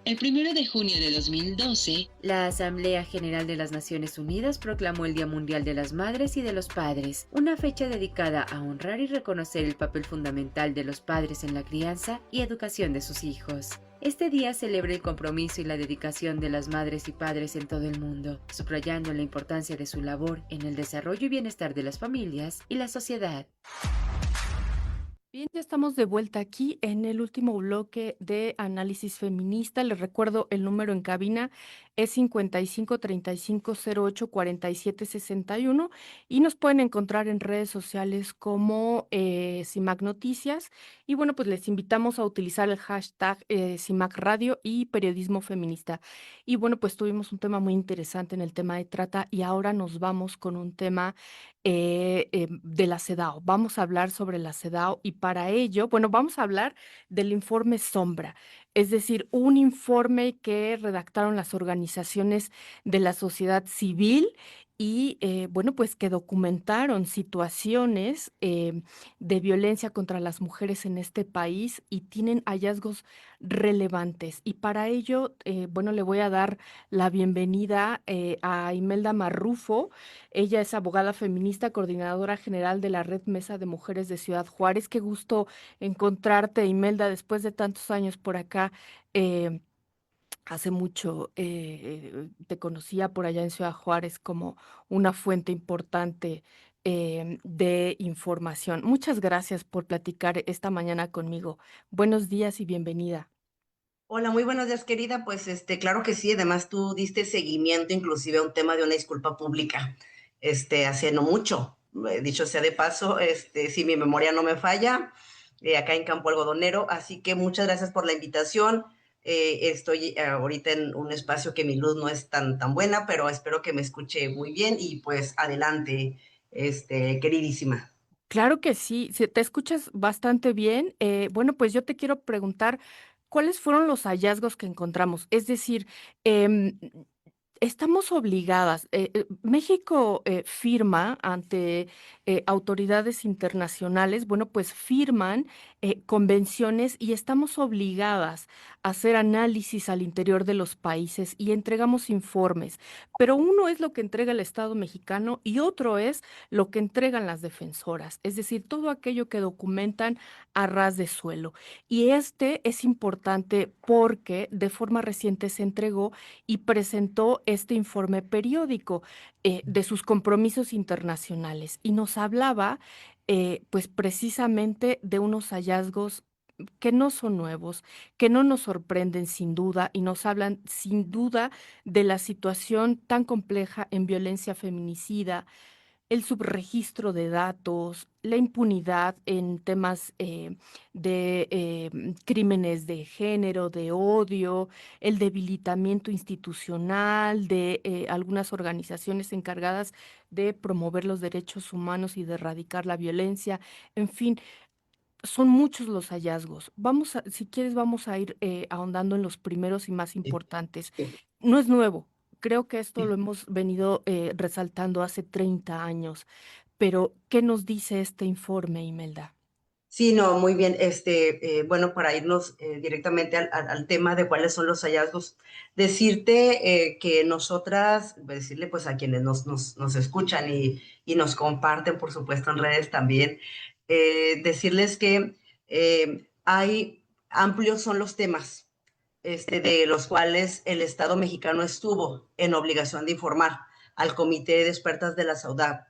El 1 de junio de 2012, la Asamblea General de las Naciones Unidas proclamó el Día Mundial de las Madres y de los Padres, una fecha dedicada a honrar y reconocer el papel fundamental de los padres en la crianza y educación de sus hijos. Este día celebra el compromiso y la dedicación de las madres y padres en todo el mundo, subrayando la importancia de su labor en el desarrollo y bienestar de las familias y la sociedad. Bien, ya estamos de vuelta aquí en el último bloque de Análisis Feminista. Les recuerdo el número en cabina es 55 35 08 47 61 y nos pueden encontrar en redes sociales como CIMAC Noticias. Y bueno, pues les invitamos a utilizar el hashtag CIMAC Radio y Periodismo Feminista. Y bueno, pues tuvimos un tema muy interesante en el tema de trata y ahora nos vamos con un tema de la CEDAW. Vamos a hablar sobre la CEDAW y para ello, bueno, vamos a hablar del informe Sombra. es decir, un informe que redactaron las organizaciones de la sociedad civil y, bueno, pues que documentaron situaciones de violencia contra las mujeres en este país y tienen hallazgos relevantes. Y para ello, bueno, le voy a dar la bienvenida a Imelda Marrufo. Ella es abogada feminista, coordinadora general de la Red Mesa de Mujeres de Ciudad Juárez. Qué gusto encontrarte, Imelda, después de tantos años por acá. eh, Hace mucho te conocía por allá en Ciudad Juárez como una fuente importante de información. Muchas gracias por platicar esta mañana conmigo. Buenos días y bienvenida. Hola, muy buenos días, querida. Pues claro que sí, además tú diste seguimiento inclusive a un tema de una disculpa pública, hace no mucho. Dicho sea de paso, si mi memoria no me falla, acá en Campo Algodonero, así que muchas gracias por la invitación. Estoy ahorita en un espacio que mi luz no es tan buena, pero espero que me escuche muy bien y pues adelante, queridísima. Claro que sí, te escuchas bastante bien. Bueno, pues yo te quiero preguntar, ¿cuáles fueron los hallazgos que encontramos? Es decir, em, estamos obligadas. México firma ante autoridades internacionales, bueno, pues firman convenciones y estamos obligadas a hacer análisis al interior de los países y entregamos informes. Pero uno es lo que entrega el Estado mexicano y otro es lo que entregan las defensoras, es decir, todo aquello que documentan a ras de suelo. Y este es importante porque de forma reciente se entregó y presentó este informe periódico de sus compromisos internacionales y nos hablaba pues precisamente de unos hallazgos que no son nuevos, que no nos sorprenden sin duda y nos hablan sin duda de la situación tan compleja en violencia feminicida, el subregistro de datos, la impunidad en temas de crímenes de género, de odio, el debilitamiento institucional de algunas organizaciones encargadas de promover los derechos humanos y de erradicar la violencia. En fin, son muchos los hallazgos. Si quieres, vamos a ir ahondando en los primeros y más Sí, importantes. sí, No es nuevo. Creo que esto lo sí. hemos venido resaltando hace 30 años. Pero, ¿qué nos dice este informe, Imelda? Sí, no, muy bien. Bueno, para irnos directamente al tema de cuáles son los hallazgos, decirte que nosotras, decirle pues a quienes nos escuchan y nos comparten, por supuesto, en redes también, decirles que hay amplios son los temas de los cuales el Estado mexicano estuvo en obligación de informar al Comité de Expertas de la SAUDAP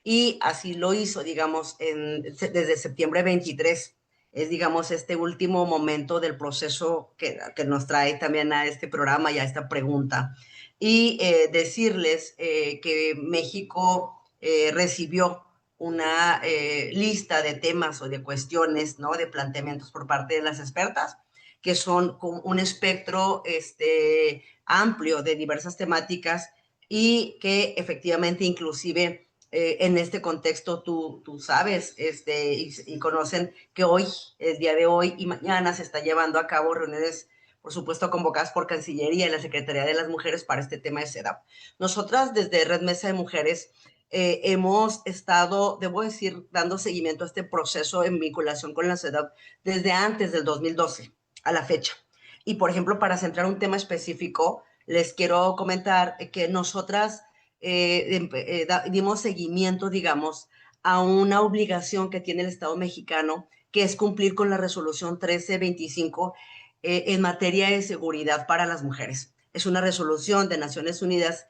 y así lo hizo, digamos, desde septiembre 23. Es, digamos, este último momento del proceso que nos trae también a este programa y a esta pregunta. Y decirles que México recibió una lista de temas o de cuestiones, ¿no? De planteamientos por parte de las expertas, que son con un espectro amplio de diversas temáticas y que efectivamente inclusive en este contexto tú sabes y conocen que hoy, el día de hoy y mañana se está llevando a cabo reuniones, por supuesto, convocadas por Cancillería y la Secretaría de las Mujeres para este tema de CEDAW. Nosotras desde Red Mesa de Mujeres hemos estado, debo decir, dando seguimiento a este proceso en vinculación con la CEDAW desde antes del 2012 a la fecha. Y, por ejemplo, para centrar un tema específico, les quiero comentar que nosotras dimos seguimiento, digamos, a una obligación que tiene el Estado mexicano, que es cumplir con la resolución 1325 en materia de seguridad para las mujeres. Es una resolución de Naciones Unidas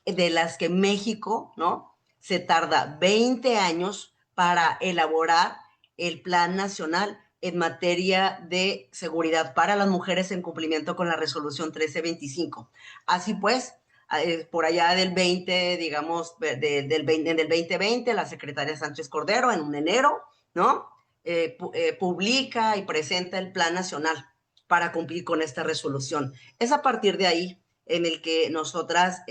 de las que México, ¿no? Se tarda 20 años para elaborar el Plan Nacional en materia de seguridad para las mujeres en cumplimiento con la resolución 1325. Así pues, por allá del 20, digamos, en el 2020, la secretaria Sánchez Cordero, en un enero, ¿no? Publica y presenta el Plan Nacional para cumplir con esta resolución. Es a partir de ahí en el que nosotras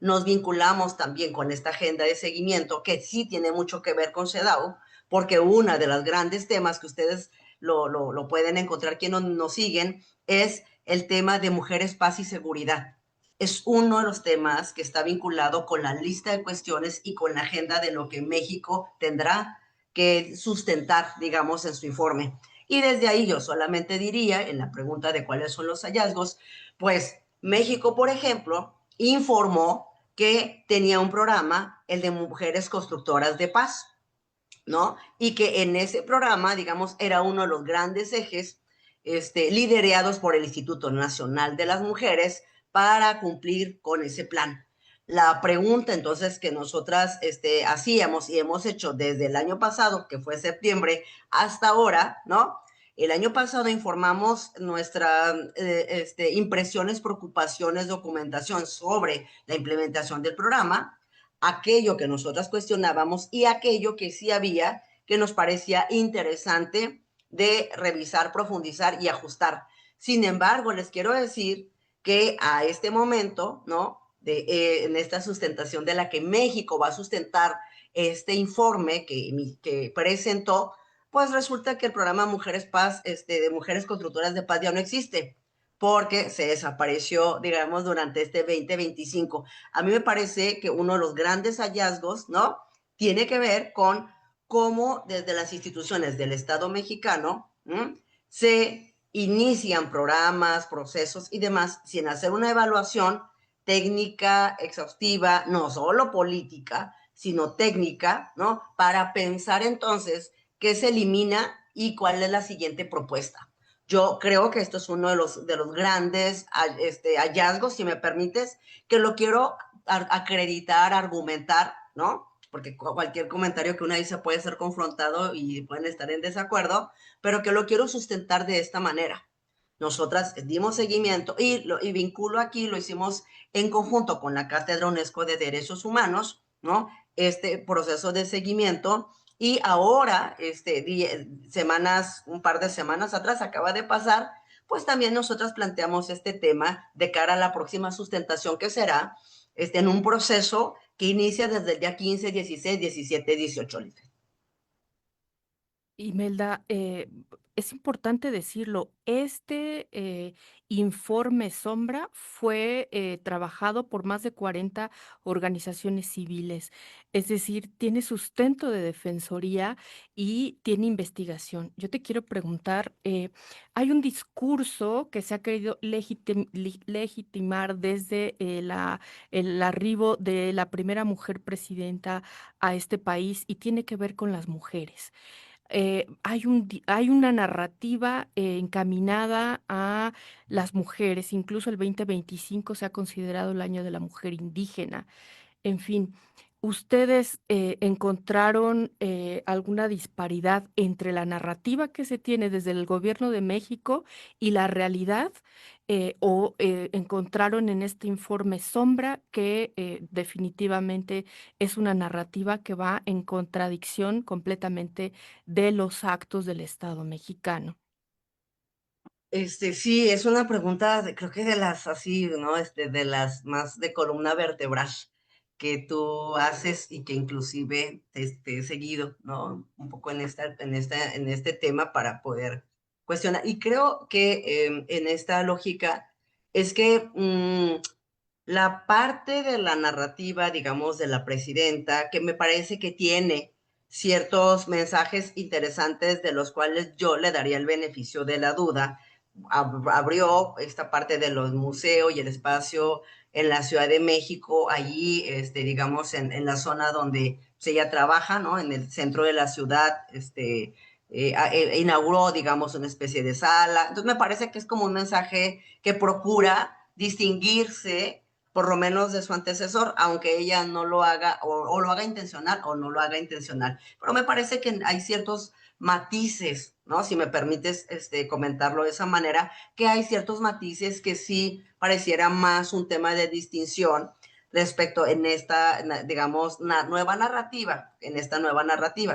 nos vinculamos también con esta agenda de seguimiento, que sí tiene mucho que ver con CEDAW, porque una de las grandes temas que ustedes lo pueden encontrar quienes nos siguen, es el tema de mujeres, paz y seguridad. Es uno de los temas que está vinculado con la lista de cuestiones y con la agenda de lo que México tendrá que sustentar, digamos, en su informe. Y desde ahí yo solamente diría, en la pregunta de cuáles son los hallazgos, pues México, por ejemplo, informó que tenía un programa, el de mujeres constructoras de paz, ¿no? Y que en ese programa, digamos, era uno de los grandes ejes liderados por el Instituto Nacional de las Mujeres para cumplir con ese plan. La pregunta entonces que nosotras hacíamos y hemos hecho desde el año pasado, que fue septiembre, hasta ahora, ¿no? El año pasado informamos nuestras impresiones, preocupaciones, documentación sobre la implementación del programa, aquello que nosotras cuestionábamos y aquello que sí había que nos parecía interesante de revisar, profundizar y ajustar. Sin embargo, les quiero decir que a este momento, ¿no? En esta sustentación de la que México va a sustentar este informe que presentó, pues resulta que el programa Mujeres Paz, de Mujeres Constructoras de Paz ya no existe, porque se desapareció, digamos, durante este 2025. A mí me parece que uno de los grandes hallazgos, ¿no? Tiene que ver con cómo desde las instituciones del Estado mexicano se inician programas, procesos y demás sin hacer una evaluación técnica, exhaustiva, no solo política, sino técnica, ¿no? Para pensar entonces qué se elimina y cuál es la siguiente propuesta. Yo creo que esto es uno de los grandes hallazgos, si me permites, que lo quiero acreditar, argumentar, ¿no? Porque cualquier comentario que uno dice puede ser confrontado y pueden estar en desacuerdo, pero que lo quiero sustentar de esta manera. Nosotras dimos seguimiento y vinculo aquí, lo hicimos en conjunto con la Cátedra UNESCO de Derechos Humanos, ¿no? Este proceso de seguimiento. Y ahora, un par de semanas atrás, acaba de pasar, pues también nosotras planteamos este tema de cara a la próxima sustentación que será en un proceso que inicia desde el día 15, 16, 17, 18. Imelda, es importante decirlo, este informe Sombra fue trabajado por más de 40 organizaciones civiles, es decir, tiene sustento de defensoría y tiene investigación. Yo te quiero preguntar, hay un discurso que se ha querido legitimar desde el arribo de la primera mujer presidenta a este país y tiene que ver con las mujeres. Hay una narrativa encaminada a las mujeres, incluso el 2025 se ha considerado el año de la mujer indígena. En fin, ¿ustedes encontraron alguna disparidad entre la narrativa que se tiene desde el gobierno de México y la realidad? ¿O encontraron en este informe Sombra que definitivamente es una narrativa que va en contradicción completamente de los actos del Estado mexicano? Sí, es una pregunta, creo que de las así, ¿no? De las más de columna vertebral que tú haces y que inclusive he seguido, ¿no? Un poco en este tema para poder cuestionar. Y creo que en esta lógica es que la parte de la narrativa, digamos, de la presidenta, que me parece que tiene ciertos mensajes interesantes de los cuales yo le daría el beneficio de la duda, abrió esta parte de los museos y el espacio en la Ciudad de México, allí, digamos, en la zona donde ella trabaja, ¿no? En el centro de la ciudad, inauguró, digamos, una especie de sala. Entonces me parece que es como un mensaje que procura distinguirse por lo menos de su antecesor, aunque ella no lo haga, o lo haga intencional o no lo haga intencional. Pero me parece que hay ciertos matices, ¿no? Si me permites comentarlo de esa manera, que hay ciertos matices que sí pareciera más un tema de distinción respecto en esta, digamos, nueva narrativa,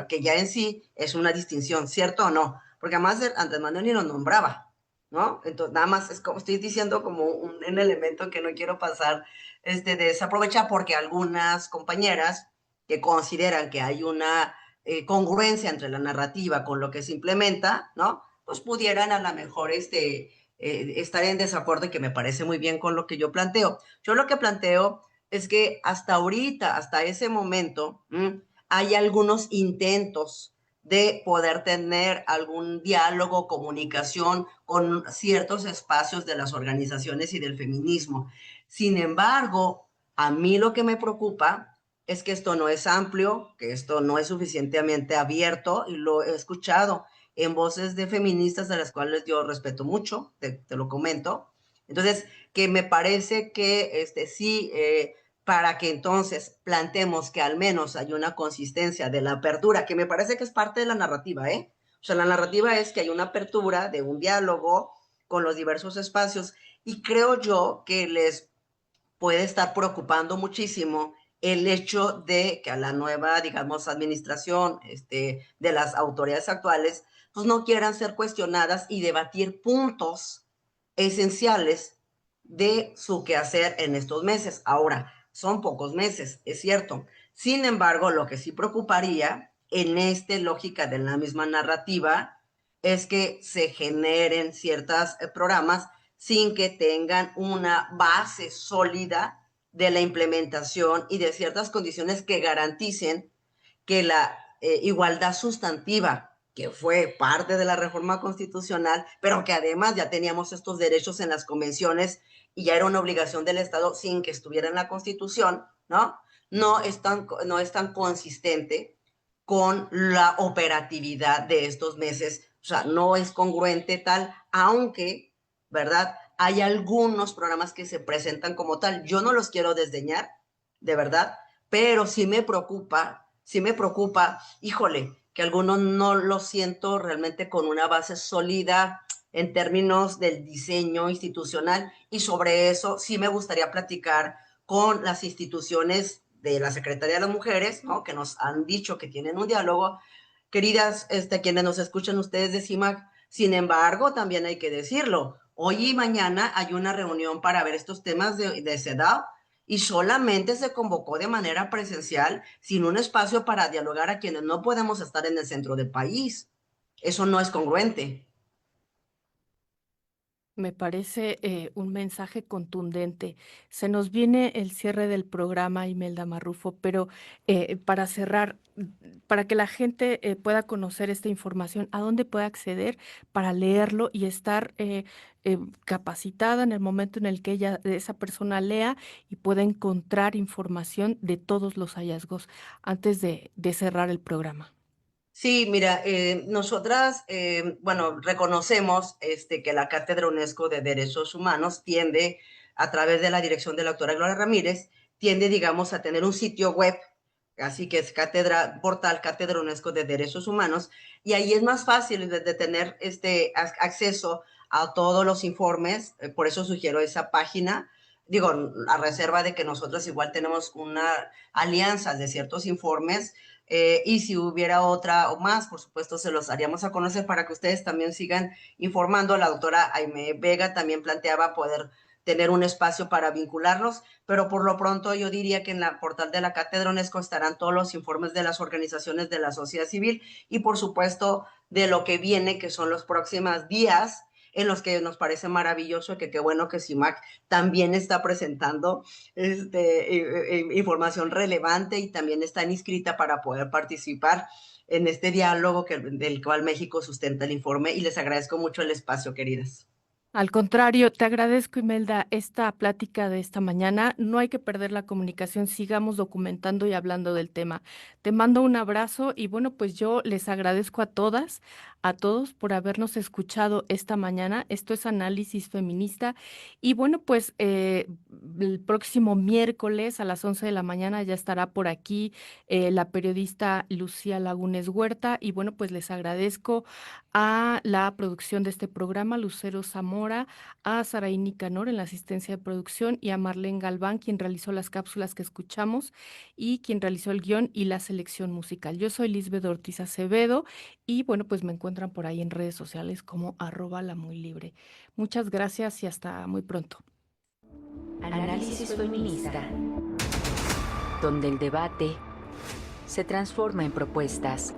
que ya en sí es una distinción, ¿cierto o no? Porque además Andrés Manuel ni lo nombraba, ¿no? Entonces, nada más es como estoy diciendo como un elemento que no quiero pasar desaprovechar porque algunas compañeras que consideran que hay una congruencia entre la narrativa con lo que se implementa, ¿no? pues pudieran a lo mejor estar en desacuerdo, y que me parece muy bien con lo que yo planteo. Yo lo que planteo es que hasta ahorita, hasta ese momento, hay algunos intentos de poder tener algún diálogo, comunicación con ciertos espacios de las organizaciones y del feminismo. Sin embargo, a mí lo que me preocupa es que esto no es amplio, que esto no es suficientemente abierto, y lo he escuchado en voces de feministas de las cuales yo respeto mucho, te lo comento. Entonces, que me parece que sí, para que entonces planteemos que al menos hay una consistencia de la apertura, que me parece que es parte de la narrativa, ¿eh? O sea, la narrativa es que hay una apertura de un diálogo con los diversos espacios, y creo yo que les puede estar preocupando muchísimo el hecho de que a la nueva, digamos, administración de las autoridades actuales, pues no quieran ser cuestionadas y debatir puntos esenciales de su quehacer en estos meses. Ahora, son pocos meses, es cierto. Sin embargo, lo que sí preocuparía en esta lógica de la misma narrativa es que se generen ciertos programas sin que tengan una base sólida de la implementación y de ciertas condiciones que garanticen que la igualdad sustantiva, que fue parte de la reforma constitucional, pero que además ya teníamos estos derechos en las convenciones y ya era una obligación del Estado sin que estuviera en la Constitución, ¿no? No es tan consistente con la operatividad de estos meses. O sea, no es congruente tal, aunque, ¿verdad? Hay algunos programas que se presentan como tal. Yo no los quiero desdeñar, de verdad, pero sí me preocupa, híjole, que algunos no lo siento realmente con una base sólida en términos del diseño institucional, y sobre eso sí me gustaría platicar con las instituciones de la Secretaría de las Mujeres, ¿no? Que nos han dicho que tienen un diálogo. Queridas, quienes nos escuchan ustedes de CIMAC, sin embargo, también hay que decirlo, hoy y mañana hay una reunión para ver estos temas de CEDAW, y solamente se convocó de manera presencial, sin un espacio para dialogar a quienes no podemos estar en el centro del país. Eso no es congruente. Me parece un mensaje contundente. Se nos viene el cierre del programa, Imelda Marrufo, pero para cerrar, para que la gente pueda conocer esta información, ¿a dónde puede acceder para leerlo y estar capacitada en el momento en el que esa persona lea y pueda encontrar información de todos los hallazgos antes de cerrar el programa? Sí, mira, nosotras, bueno, reconocemos que la Cátedra UNESCO de Derechos Humanos tiende, a través de la dirección de la doctora Gloria Ramírez, tiende, digamos, a tener un sitio web, así que es portal Cátedra UNESCO de Derechos Humanos, y ahí es más fácil de tener acceso a todos los informes. Por eso sugiero esa página. Digo, a reserva de que nosotros igual tenemos una alianza de ciertos informes, y si hubiera otra o más, por supuesto, se los haríamos a conocer para que ustedes también sigan informando. La doctora Aimee Vega también planteaba poder tener un espacio para vincularlos, pero por lo pronto yo diría que en la portal de la Cátedra UNESCO estarán todos los informes de las organizaciones de la sociedad civil, y por supuesto de lo que viene, que son los próximos días, en los que nos parece maravilloso, que qué bueno que CIMAC también está presentando información relevante, y también están inscrita para poder participar en este diálogo del cual México sustenta el informe, y les agradezco mucho el espacio, queridas. Al contrario, te agradezco, Imelda, esta plática de esta mañana. No hay que perder la comunicación, sigamos documentando y hablando del tema. Te mando un abrazo y bueno, pues yo les agradezco a todas, a todos por habernos escuchado esta mañana. Esto es Análisis Feminista y bueno, pues el próximo miércoles a las 11 de la mañana ya estará por aquí la periodista Lucía Lagunes Huerta y bueno, pues les agradezco a la producción de este programa, Lucero Zamora, a Saraí Nicanor en la asistencia de producción y a Marlene Galván, quien realizó las cápsulas que escuchamos y quien realizó el guión y la selección musical. Yo soy Lisbeth Ortiz Acevedo y bueno, pues me encuentran por ahí en redes sociales como @lamuilibre. Muchas gracias y hasta muy pronto. Análisis feminista, donde el debate se transforma en propuestas.